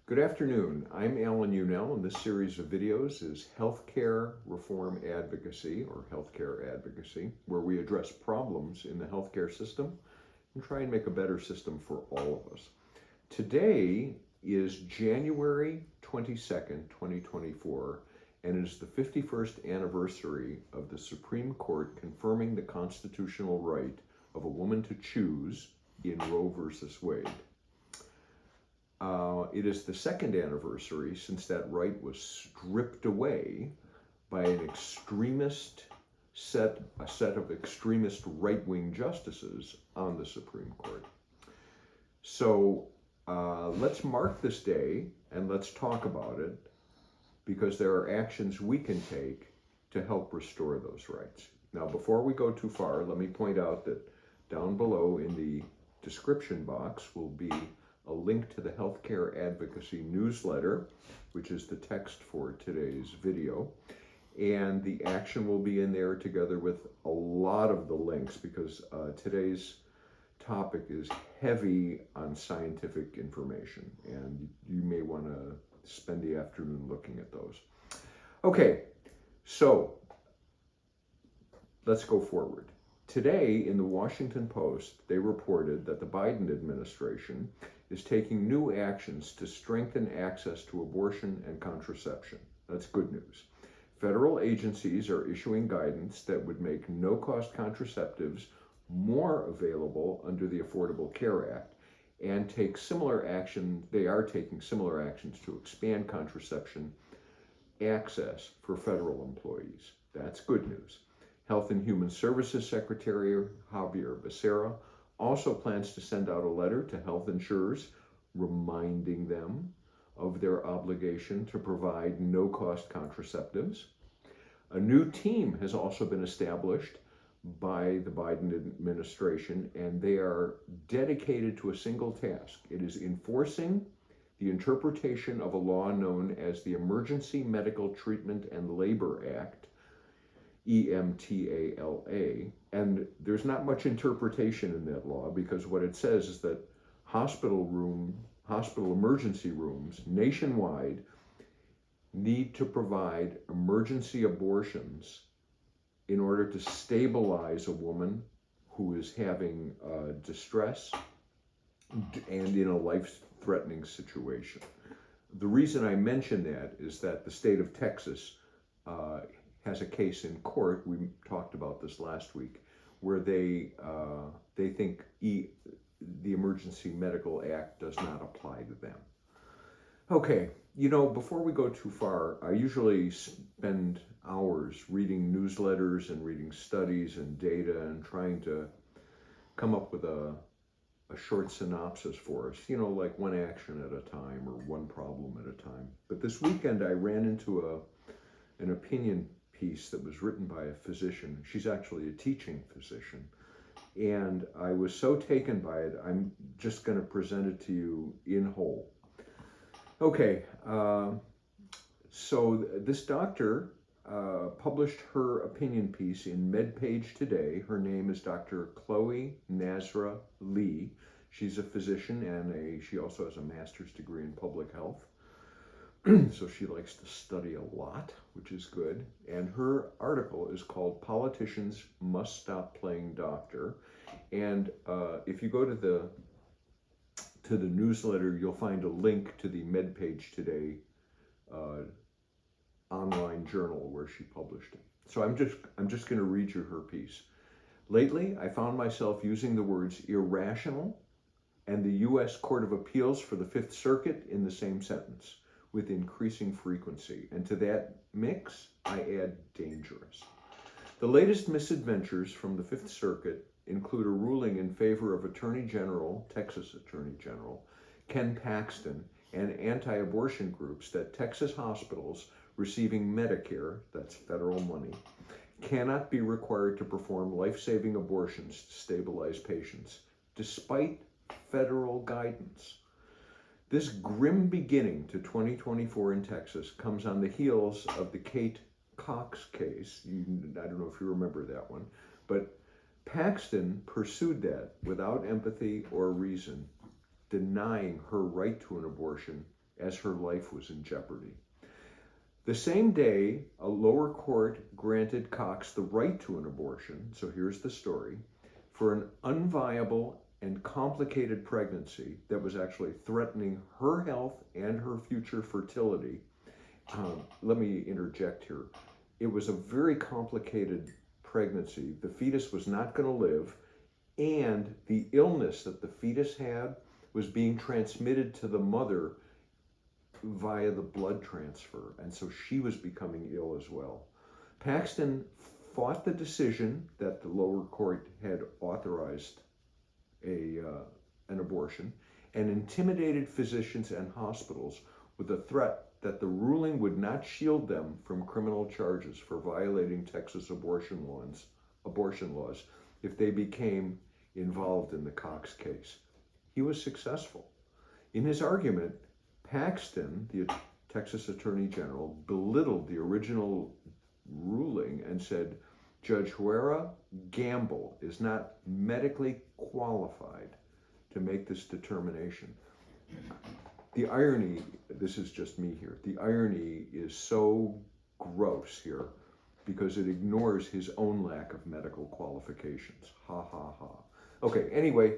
Good afternoon. I'm Alan Unell, and this series of videos is Healthcare Reform Advocacy, or Healthcare Advocacy, where we address problems in the healthcare system and try and make a better system for all of us. Today is January 22nd, 2024, and it is the 51st anniversary of the Supreme Court confirming the constitutional right of a woman to choose in Roe versus Wade. It is the second anniversary since that right was stripped away by a set of extremist right-wing justices on the Supreme Court. So let's mark this day and let's talk about it, because there are actions we can take to help restore those rights. Now, before we go too far, let me point out that down below in the description box will be a link to the Healthcare Advocacy newsletter, which is the text for today's video. And the action will be in there together with a lot of the links, because today's topic is heavy on scientific information, and you may want to spend the afternoon looking at those. Okay, so let's go forward. Today in the Washington Post, they reported that the Biden administration is taking new actions to strengthen access to abortion and contraception. That's good news. Federal agencies are issuing guidance that would make no-cost contraceptives more available under the Affordable Care Act, and take similar action. They are taking similar actions to expand contraception access for federal employees. That's good news. Health and Human Services Secretary Xavier Becerra also plans to send out a letter to health insurers reminding them of their obligation to provide no-cost contraceptives. A new team has also been established by the Biden administration, and they are dedicated to a single task. It is enforcing the interpretation of a law known as the Emergency Medical Treatment and Labor Act, EMTALA, and there's not much interpretation in that law, because what it says is that hospital emergency rooms nationwide need to provide emergency abortions in order to stabilize a woman who is having distress and in a life-threatening situation. The reason I mention that is that the state of Texas has a case in court, we talked about this last week, where they think the Emergency Medical Act does not apply to them. Okay, before we go too far, I usually spend hours reading newsletters and reading studies and data and trying to come up with a short synopsis for us, like one action at a time or one problem at a time. But this weekend I ran into an opinion piece that was written by a physician. She's actually a teaching physician. And I was so taken by it, I'm just going to present it to you in whole. Okay, so this doctor published her opinion piece in MedPage today. Her name is Dr. Chloe Nazra Lee. She's a physician, and she also has a master's degree in public health. So she likes to study a lot, which is good. And her article is called "Politicians Must Stop Playing Doctor." And if you go to the newsletter, you'll find a link to the MedPage Today online journal where she published it. So I'm just going to read you her piece. Lately, I found myself using the words irrational and the U.S. Court of Appeals for the Fifth Circuit in the same sentence with increasing frequency. And to that mix, I add dangerous. The latest misadventures from the Fifth Circuit include a ruling in favor of Texas Attorney General Ken Paxton, and anti-abortion groups that Texas hospitals receiving Medicare, that's federal money, cannot be required to perform life-saving abortions to stabilize patients, despite federal guidance. This grim beginning to 2024 in Texas comes on the heels of the Kate Cox case. I don't know if you remember that one, but Paxton pursued that without empathy or reason, denying her right to an abortion as her life was in jeopardy. The same day, a lower court granted Cox the right to an abortion, so here's the story, for an unviable and complicated pregnancy that was actually threatening her health and her future fertility. Let me interject here. It was a very complicated pregnancy. The fetus was not going to live, and the illness that the fetus had was being transmitted to the mother via the blood transfer, and so she was becoming ill as well. Paxton fought the decision that the lower court had authorized an abortion and intimidated physicians and hospitals with the threat that the ruling would not shield them from criminal charges for violating Texas abortion laws if they became involved in the Cox case. He was successful. In his argument, Paxton, the Texas Attorney General, belittled the original ruling and said, Judge Huerta Gamble is not medically qualified to make this determination. The irony, this is just me here, the irony is so gross here because it ignores his own lack of medical qualifications. Ha ha ha. Okay, anyway,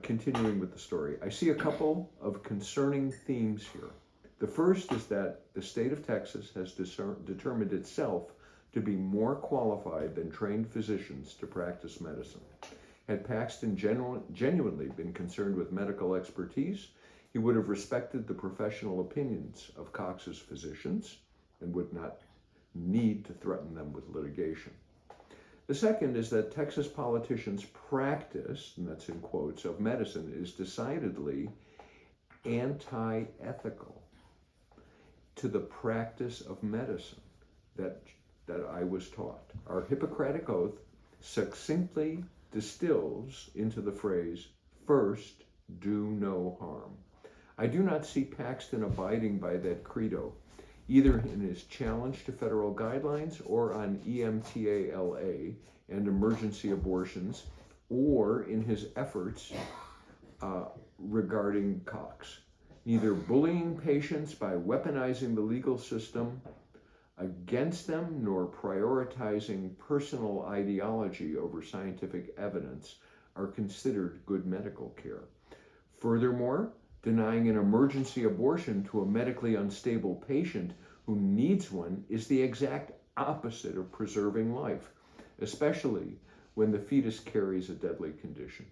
continuing with the story, I see a couple of concerning themes here. The first is that the state of Texas has determined itself to be more qualified than trained physicians to practice medicine. Had Paxton genuinely been concerned with medical expertise, he would have respected the professional opinions of Cox's physicians and would not need to threaten them with litigation. The second is that Texas politicians' practice, and that's in quotes, of medicine is decidedly anti-ethical to the practice of medicine that I was taught. Our Hippocratic Oath succinctly distills into the phrase, first, do no harm. I do not see Paxton abiding by that credo, either in his challenge to federal guidelines or on EMTALA and emergency abortions, or in his efforts regarding Cox. Neither bullying patients by weaponizing the legal system against them, nor prioritizing personal ideology over scientific evidence are considered good medical care. Furthermore, denying an emergency abortion to a medically unstable patient who needs one is the exact opposite of preserving life, especially when the fetus carries a deadly condition.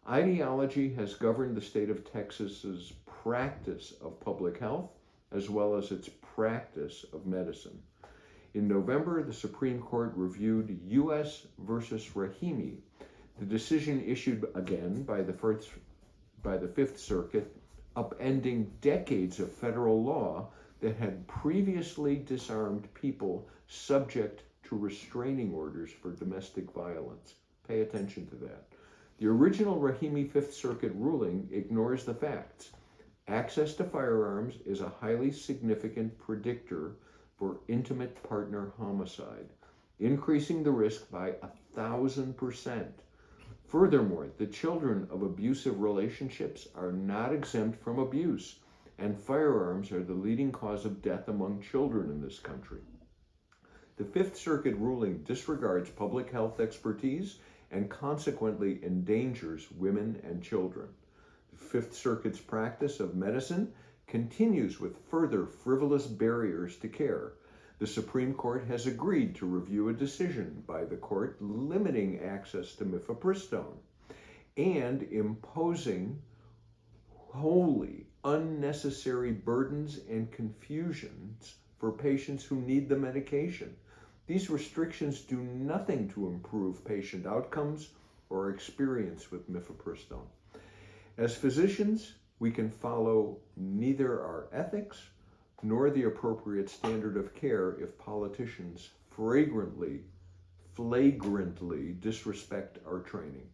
Ideology has governed the state of Texas's practice of public health as well as its practice of medicine. In November, the Supreme Court reviewed U.S. versus Rahimi, the decision issued again by the Fifth Circuit, upending decades of federal law that had previously disarmed people subject to restraining orders for domestic violence. Pay attention to that. The original Rahimi Fifth Circuit ruling ignores the facts. Access to firearms is a highly significant predictor for intimate partner homicide, increasing the risk by 1,000%. Furthermore, the children of abusive relationships are not exempt from abuse, and firearms are the leading cause of death among children in this country. The Fifth Circuit ruling disregards public health expertise and consequently endangers women and children. The Fifth Circuit's practice of medicine continues with further frivolous barriers to care. The Supreme Court has agreed to review a decision by the court limiting access to mifepristone and imposing wholly unnecessary burdens and confusions for patients who need the medication. These restrictions do nothing to improve patient outcomes or experience with mifepristone. As physicians, we can follow neither our ethics nor the appropriate standard of care if politicians flagrantly disrespect our training.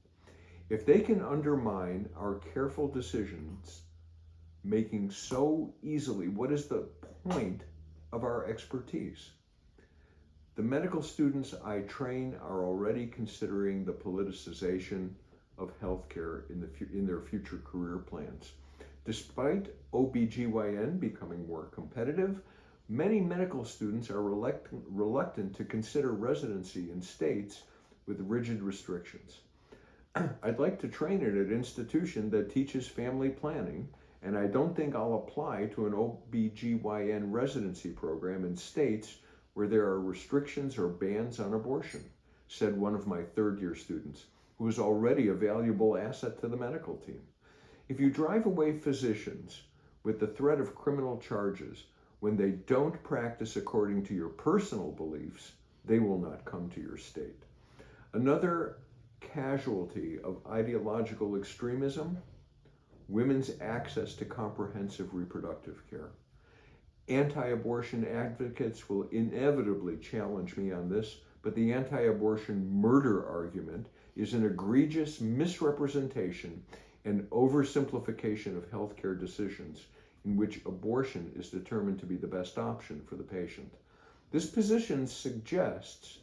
If they can undermine our careful decisions making so easily, what is the point of our expertise? The medical students I train are already considering the politicization of healthcare in their future career plans. Despite OBGYN becoming more competitive, many medical students are reluctant to consider residency in states with rigid restrictions. I'd like to train at an institution that teaches family planning, and I don't think I'll apply to an OBGYN residency program in states where there are restrictions or bans on abortion, said one of my third-year students, who is already a valuable asset to the medical team. If you drive away physicians with the threat of criminal charges when they don't practice according to your personal beliefs, they will not come to your state. Another casualty of ideological extremism: women's access to comprehensive reproductive care. Anti-abortion advocates will inevitably challenge me on this, but the anti-abortion murder argument is an egregious misrepresentation and oversimplification of healthcare decisions in which abortion is determined to be the best option for the patient. This position suggests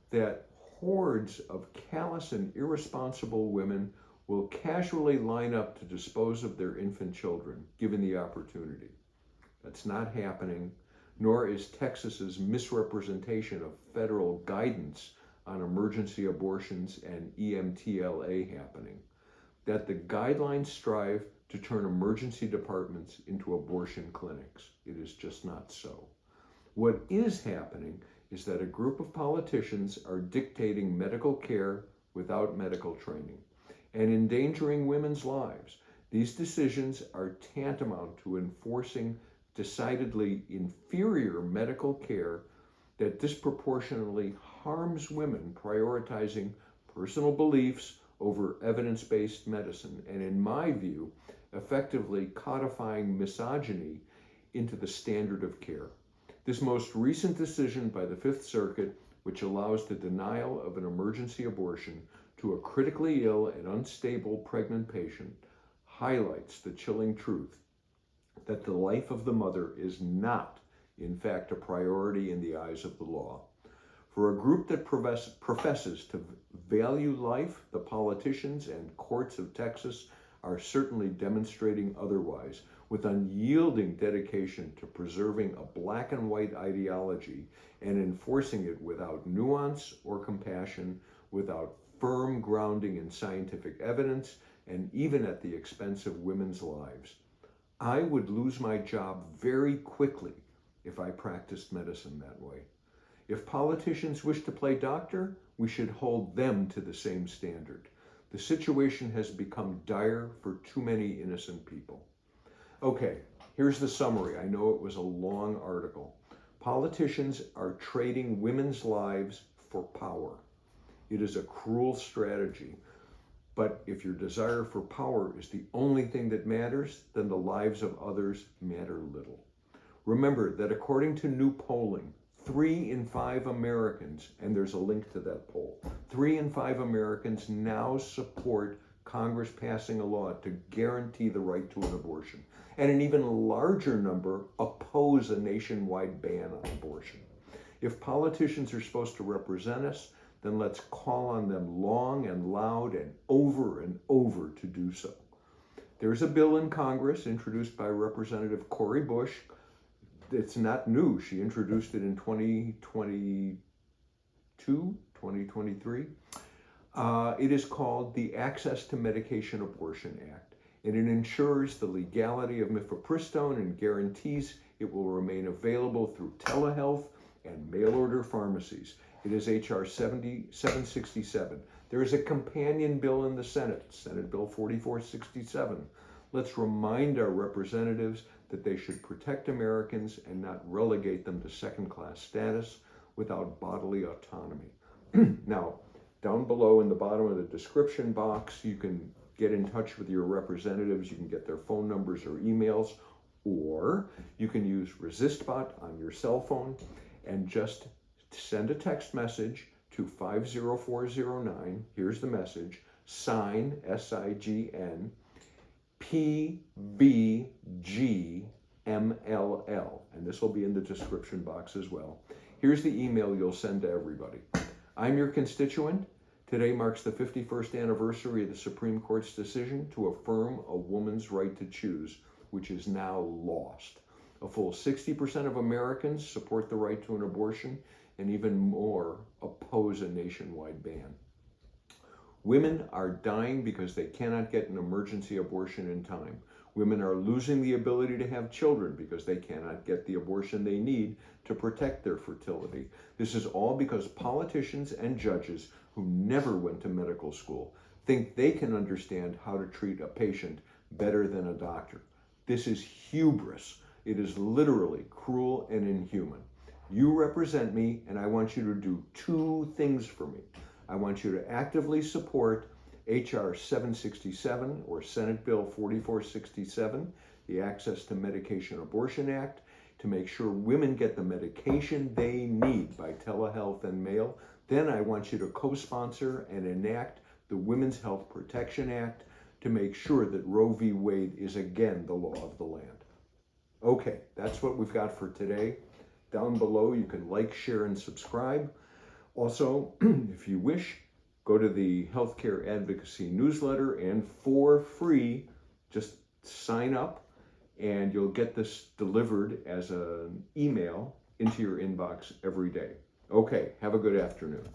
that hordes of callous and irresponsible women will casually line up to dispose of their infant children, given the opportunity. That's not happening, nor is Texas's misrepresentation of federal guidance on emergency abortions and EMTLA happening. That the guidelines strive to turn emergency departments into abortion clinics. It is just not so. What is happening is that a group of politicians are dictating medical care without medical training and endangering women's lives. These decisions are tantamount to enforcing decidedly inferior medical care that disproportionately harms women, prioritizing personal beliefs over evidence-based medicine, and in my view, effectively codifying misogyny into the standard of care. This most recent decision by the Fifth Circuit, which allows the denial of an emergency abortion to a critically ill and unstable pregnant patient, highlights the chilling truth that the life of the mother is not, in fact, a priority in the eyes of the law. For a group that professes to value life, the politicians and courts of Texas are certainly demonstrating otherwise, with unyielding dedication to preserving a black and white ideology and enforcing it without nuance or compassion, without firm grounding in scientific evidence, and even at the expense of women's lives. I would lose my job very quickly if I practiced medicine that way. If politicians wish to play doctor, we should hold them to the same standard. The situation has become dire for too many innocent people. Okay, here's the summary. I know it was a long article. Politicians are trading women's lives for power. It is a cruel strategy. But if your desire for power is the only thing that matters, then the lives of others matter little. Remember that according to new polling, 3 in 5 Americans, and there's a link to that poll, 3 in 5 Americans now support Congress passing a law to guarantee the right to an abortion. And an even larger number oppose a nationwide ban on abortion. If politicians are supposed to represent us, then let's call on them long and loud and over to do so. There's a bill in Congress introduced by Representative Cori Bush. It's not new. She introduced it in 2023. It is called the Access to Medication Abortion Act, and it ensures the legality of mifepristone and guarantees it will remain available through telehealth and mail-order pharmacies. It is H.R. 767. There is a companion bill in the Senate, Senate Bill 4467. Let's remind our representatives that they should protect Americans and not relegate them to second-class status without bodily autonomy. Now, down below in the bottom of the description box, you can get in touch with your representatives. You can get their phone numbers or emails, or you can use ResistBot on your cell phone and just send a text message to 50409. Here's the message. Sign, S-I-G-N, PBGMLL. And this will be in the description box as well. Here's the email you'll send to everybody. I'm your constituent. Today marks the 51st anniversary of the Supreme Court's decision to affirm a woman's right to choose, which is now lost. A full 60% of Americans support the right to an abortion, and even more oppose a nationwide ban. Women are dying because they cannot get an emergency abortion in time. Women are losing the ability to have children because they cannot get the abortion they need to protect their fertility. This is all because politicians and judges who never went to medical school think they can understand how to treat a patient better than a doctor. This is hubris. It is literally cruel and inhuman. You represent me, and I want you to do two things for me. I want you to actively support H.R. 767 or Senate Bill 4467, the Access to Medication Abortion Act, to make sure women get the medication they need by telehealth and mail. Then I want you to co-sponsor and enact the Women's Health Protection Act to make sure that Roe v. Wade is again the law of the land. Okay, that's what we've got for today. Down below, you can like, share, and subscribe. Also, if you wish, go to the Healthcare Advocacy newsletter, and for free, just sign up and you'll get this delivered as an email into your inbox every day. Okay, have a good afternoon.